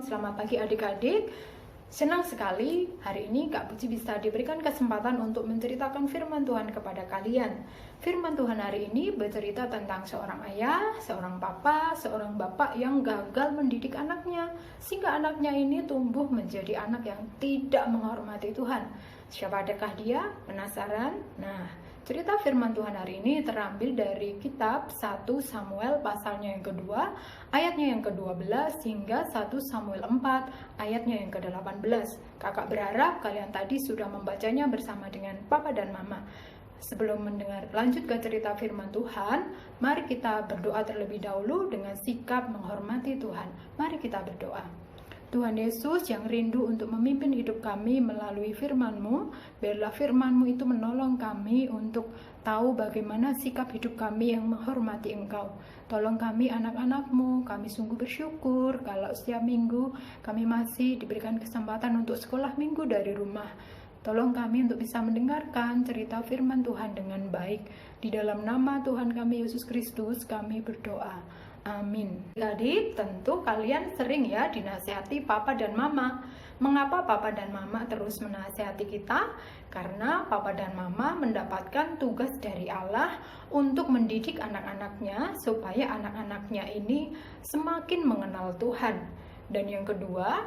Selamat pagi adik-adik. Senang sekali hari ini Kak Puji bisa diberikan kesempatan untuk menceritakan firman Tuhan kepada kalian. Firman Tuhan hari ini bercerita tentang seorang ayah, seorang papa, seorang bapak yang gagal mendidik anaknya, sehingga anaknya ini tumbuh menjadi anak yang tidak menghormati Tuhan. Siapa adakah dia? Penasaran? Nah, cerita firman Tuhan hari ini terambil dari kitab 1 Samuel pasalnya yang kedua, ayatnya yang ke-12 hingga 1 Samuel 4 ayatnya yang ke-18. Kakak berharap kalian tadi sudah membacanya bersama dengan papa dan mama. Sebelum mendengar lanjut ke cerita firman Tuhan, mari kita berdoa terlebih dahulu dengan sikap menghormati Tuhan. Mari kita berdoa. Tuhan Yesus yang rindu untuk memimpin hidup kami melalui firman-Mu, biarlah firman-Mu itu menolong kami untuk tahu bagaimana sikap hidup kami yang menghormati Engkau. Tolong kami anak-anak-Mu, kami sungguh bersyukur kalau setiap minggu kami masih diberikan kesempatan untuk sekolah minggu dari rumah. Tolong kami untuk bisa mendengarkan cerita firman Tuhan dengan baik. Di dalam nama Tuhan kami Yesus Kristus kami berdoa. Amin. Jadi tentu kalian sering ya dinasihati papa dan mama. Mengapa papa dan mama terus menasihati kita? Karena papa dan mama mendapatkan tugas dari Allah untuk mendidik anak-anaknya supaya anak-anaknya ini semakin mengenal Tuhan. Dan yang kedua,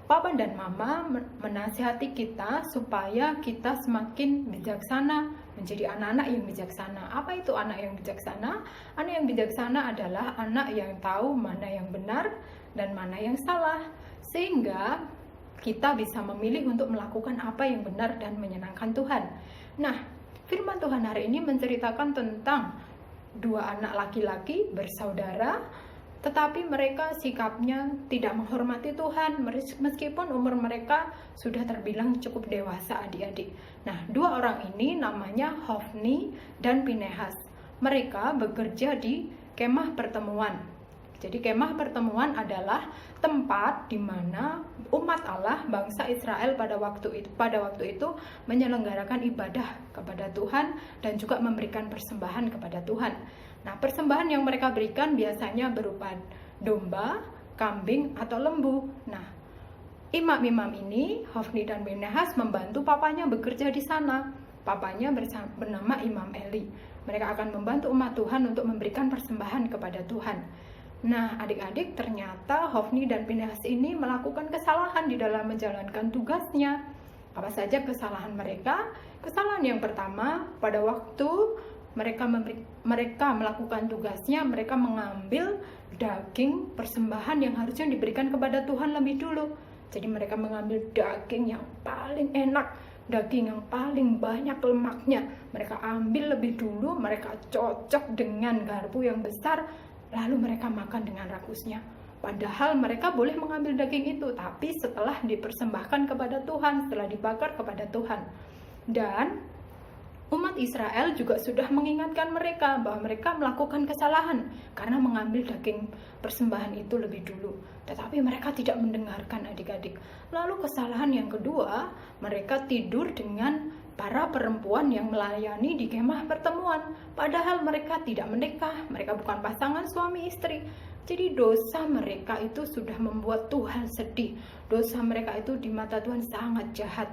papa dan mama menasihati kita supaya kita semakin bijaksana, menjadi anak-anak yang bijaksana. Apa itu anak yang bijaksana? Anak yang bijaksana adalah anak yang tahu mana yang benar dan mana yang salah, sehingga kita bisa memilih untuk melakukan apa yang benar dan menyenangkan Tuhan. Nah, firman Tuhan hari ini menceritakan tentang dua anak laki-laki bersaudara, tetapi mereka sikapnya tidak menghormati Tuhan meskipun umur mereka sudah terbilang cukup dewasa adik-adik. Nah, dua orang ini namanya Hofni dan Pinehas. Mereka bekerja di kemah pertemuan. Jadi kemah pertemuan adalah tempat di mana umat Allah, bangsa Israel pada waktu itu menyelenggarakan ibadah kepada Tuhan dan juga memberikan persembahan kepada Tuhan. Nah, persembahan yang mereka berikan biasanya berupa domba, kambing, atau lembu. Nah, imam-imam ini, Hofni dan Pinehas, membantu papanya bekerja di sana. Papanya bernama Imam Eli. Mereka akan membantu umat Tuhan untuk memberikan persembahan kepada Tuhan. Nah, adik-adik, ternyata Hofni dan Pinehas ini melakukan kesalahan di dalam menjalankan tugasnya. Apa saja kesalahan mereka? Kesalahan yang pertama, pada waktu mereka melakukan tugasnya, mereka mengambil daging persembahan yang harusnya diberikan kepada Tuhan lebih dulu. Jadi mereka mengambil daging yang paling enak, daging yang paling banyak lemaknya. Mereka ambil lebih dulu, mereka cocok dengan garpu yang besar, lalu mereka makan dengan rakusnya. Padahal mereka boleh mengambil daging itu, tapi setelah dipersembahkan kepada Tuhan, setelah dibakar kepada Tuhan. Dan umat Israel juga sudah mengingatkan mereka bahwa mereka melakukan kesalahan karena mengambil daging persembahan itu lebih dulu. Tetapi mereka tidak mendengarkan adik-adik. Lalu kesalahan yang kedua, mereka tidur dengan para perempuan yang melayani di kemah pertemuan. Padahal mereka tidak menikah, mereka bukan pasangan suami istri. Jadi dosa mereka itu sudah membuat Tuhan sedih. Dosa mereka itu di mata Tuhan sangat jahat.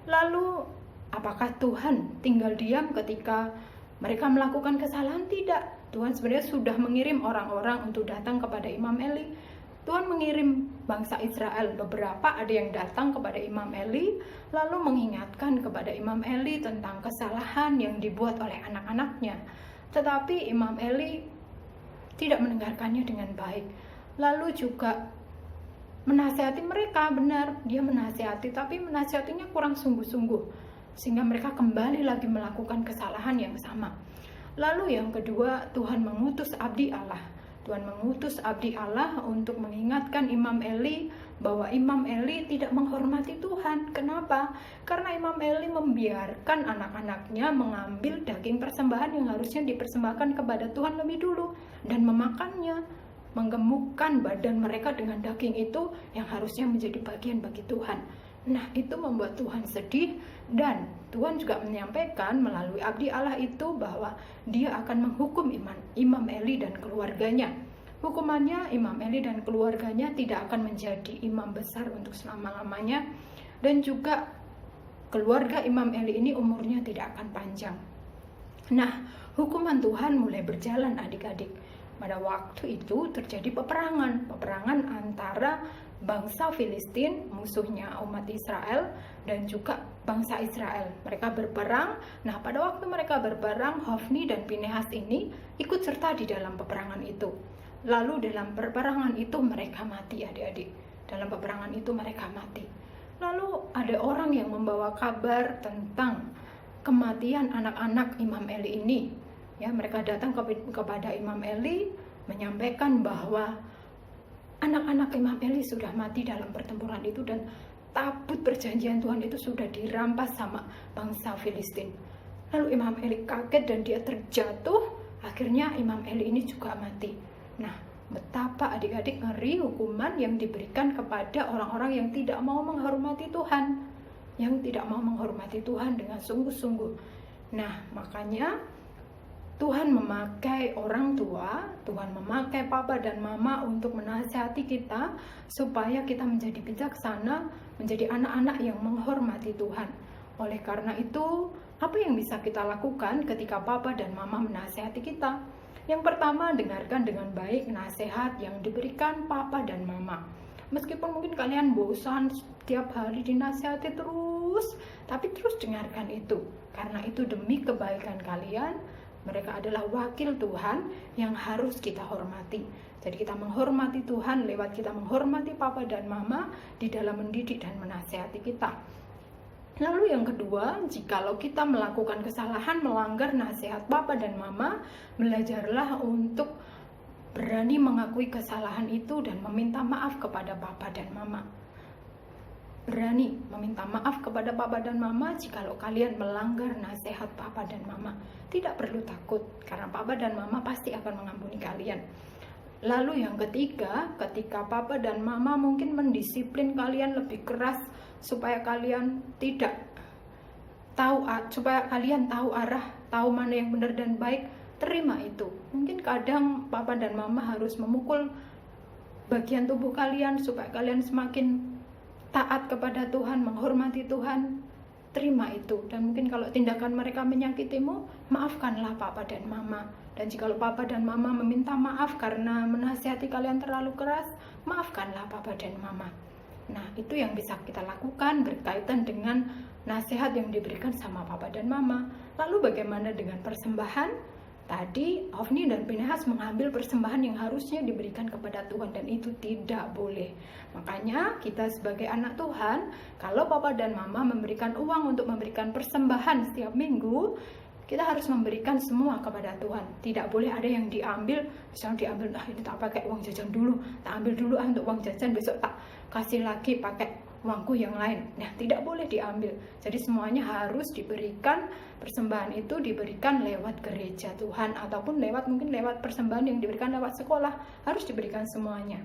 Lalu apakah Tuhan tinggal diam ketika mereka melakukan kesalahan? Tidak. Tuhan sebenarnya sudah mengirim orang-orang untuk datang kepada Imam Eli. Tuhan mengirim bangsa Israel, beberapa ada yang datang kepada Imam Eli, lalu mengingatkan kepada Imam Eli tentang kesalahan yang dibuat oleh anak-anaknya. Tetapi Imam Eli tidak mendengarkannya dengan baik. Lalu juga menasihati mereka, benar, dia menasihati, tapi menasihatinya kurang sungguh-sungguh, sehingga mereka kembali lagi melakukan kesalahan yang sama. Lalu yang kedua, Tuhan mengutus abdi Allah. Tuhan mengutus abdi Allah untuk mengingatkan Imam Eli bahwa Imam Eli tidak menghormati Tuhan. Kenapa? Karena Imam Eli membiarkan anak-anaknya mengambil daging persembahan yang harusnya dipersembahkan kepada Tuhan lebih dulu dan memakannya, menggemukkan badan mereka dengan daging itu yang harusnya menjadi bagian bagi Tuhan. Nah, itu membuat Tuhan sedih, dan Tuhan juga menyampaikan melalui abdi Allah itu bahwa dia akan menghukum Imam Eli dan keluarganya. Hukumannya, Imam Eli dan keluarganya tidak akan menjadi imam besar untuk selama-lamanya, dan juga keluarga Imam Eli ini umurnya tidak akan panjang. Nah, hukuman Tuhan mulai berjalan adik-adik. Pada waktu itu terjadi peperangan antara bangsa Filistin, musuhnya umat Israel, dan juga bangsa Israel. Mereka berperang. Nah, pada waktu mereka berperang, Hofni dan Pinehas ini ikut serta di dalam peperangan itu. Lalu dalam peperangan itu mereka mati, adik-adik. Dalam peperangan itu mereka mati. Lalu ada orang yang membawa kabar tentang kematian anak-anak Imam Eli ini. Ya, mereka datang kepada Imam Eli menyampaikan bahwa anak-anak Imam Eli sudah mati dalam pertempuran itu, dan tabut perjanjian Tuhan itu sudah dirampas sama bangsa Filistin. Lalu Imam Eli kaget dan dia terjatuh. Akhirnya Imam Eli ini juga mati. Nah, betapa adik-adik ngeri hukuman yang diberikan kepada orang-orang yang tidak mau menghormati Tuhan, yang tidak mau menghormati Tuhan dengan sungguh-sungguh. Nah, makanya Tuhan memakai orang tua, Tuhan memakai papa dan mama untuk menasihati kita supaya kita menjadi bijaksana, menjadi anak-anak yang menghormati Tuhan. Oleh karena itu, apa yang bisa kita lakukan ketika papa dan mama menasihati kita? Yang pertama, dengarkan dengan baik nasihat yang diberikan papa dan mama. Meskipun mungkin kalian bosan setiap hari dinasihati terus, tapi terus dengarkan itu. Karena itu demi kebaikan kalian. Mereka adalah wakil Tuhan yang harus kita hormati. Jadi kita menghormati Tuhan lewat kita menghormati papa dan mama di dalam mendidik dan menasihati kita. Lalu yang kedua, jikalau kita melakukan kesalahan, melanggar nasihat papa dan mama, belajarlah untuk berani mengakui kesalahan itu dan meminta maaf kepada papa dan mama. Berani meminta maaf kepada papa dan mama jikalau kalian melanggar nasihat papa dan mama. Tidak perlu takut, karena papa dan mama pasti akan mengampuni kalian. Lalu yang ketiga, ketika papa dan mama mungkin mendisiplin kalian lebih keras supaya kalian tahu arah, tahu mana yang benar dan baik, terima itu. Mungkin kadang papa dan mama harus memukul bagian tubuh kalian supaya kalian semakin taat kepada Tuhan, menghormati Tuhan, terima itu. Dan mungkin kalau tindakan mereka menyakitimu, maafkanlah papa dan mama. Dan jika papa dan mama meminta maaf karena menasihati kalian terlalu keras, maafkanlah papa dan mama. Nah, itu yang bisa kita lakukan berkaitan dengan nasihat yang diberikan sama papa dan mama. Lalu bagaimana dengan persembahan? Tadi Hofni dan Pinehas mengambil persembahan yang harusnya diberikan kepada Tuhan, dan itu tidak boleh. Makanya kita sebagai anak Tuhan, kalau papa dan mama memberikan uang untuk memberikan persembahan setiap minggu, kita harus memberikan semua kepada Tuhan. Tidak boleh ada yang diambil, misalnya diambil, ini tak pakai uang jajan dulu, tak ambil dulu untuk uang jajan, besok tak kasih lagi pakai uangku yang lain. Nah, tidak boleh diambil. Jadi semuanya harus diberikan, persembahan itu diberikan lewat gereja Tuhan, ataupun mungkin lewat persembahan yang diberikan lewat sekolah, harus diberikan semuanya.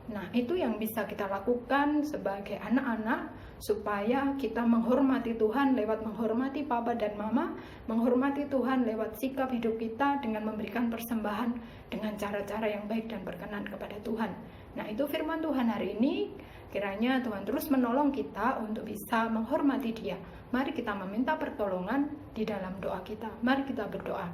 Nah, itu yang bisa kita lakukan sebagai anak-anak supaya kita menghormati Tuhan lewat menghormati papa dan mama, menghormati Tuhan lewat sikap hidup kita dengan memberikan persembahan dengan cara-cara yang baik dan berkenan kepada Tuhan. Nah, itu firman Tuhan hari ini. Kiranya Tuhan terus menolong kita untuk bisa menghormati Dia. Mari kita meminta pertolongan di dalam doa kita. Mari kita berdoa.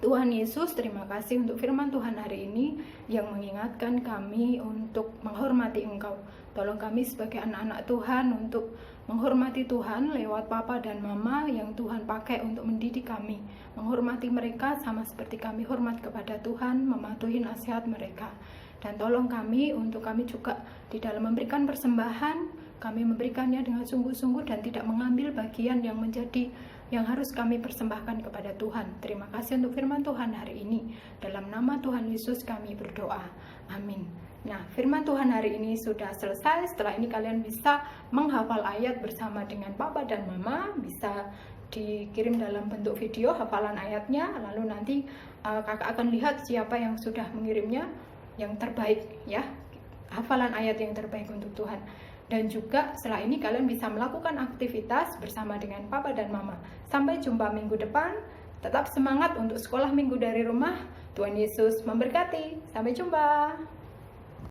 Tuhan Yesus, terima kasih untuk firman Tuhan hari ini yang mengingatkan kami untuk menghormati Engkau. Tolong kami sebagai anak-anak Tuhan untuk menghormati Tuhan lewat papa dan mama yang Tuhan pakai untuk mendidik kami. Menghormati mereka sama seperti kami hormat kepada Tuhan, mematuhi nasihat mereka. Dan tolong kami untuk kami juga di dalam memberikan persembahan, kami memberikannya dengan sungguh-sungguh dan tidak mengambil bagian yang harus kami persembahkan kepada Tuhan. Terima kasih untuk firman Tuhan hari ini. Dalam nama Tuhan Yesus kami berdoa. Amin. Nah, firman Tuhan hari ini sudah selesai. Setelah ini kalian bisa menghafal ayat bersama dengan papa dan mama. Bisa dikirim dalam bentuk video hafalan ayatnya. Lalu nanti kakak akan lihat siapa yang sudah mengirimnya yang terbaik, ya. Hafalan ayat yang terbaik untuk Tuhan. Dan juga setelah ini kalian bisa melakukan aktivitas bersama dengan papa dan mama. Sampai jumpa minggu depan. Tetap semangat untuk sekolah minggu dari rumah. Tuhan Yesus memberkati. Sampai jumpa.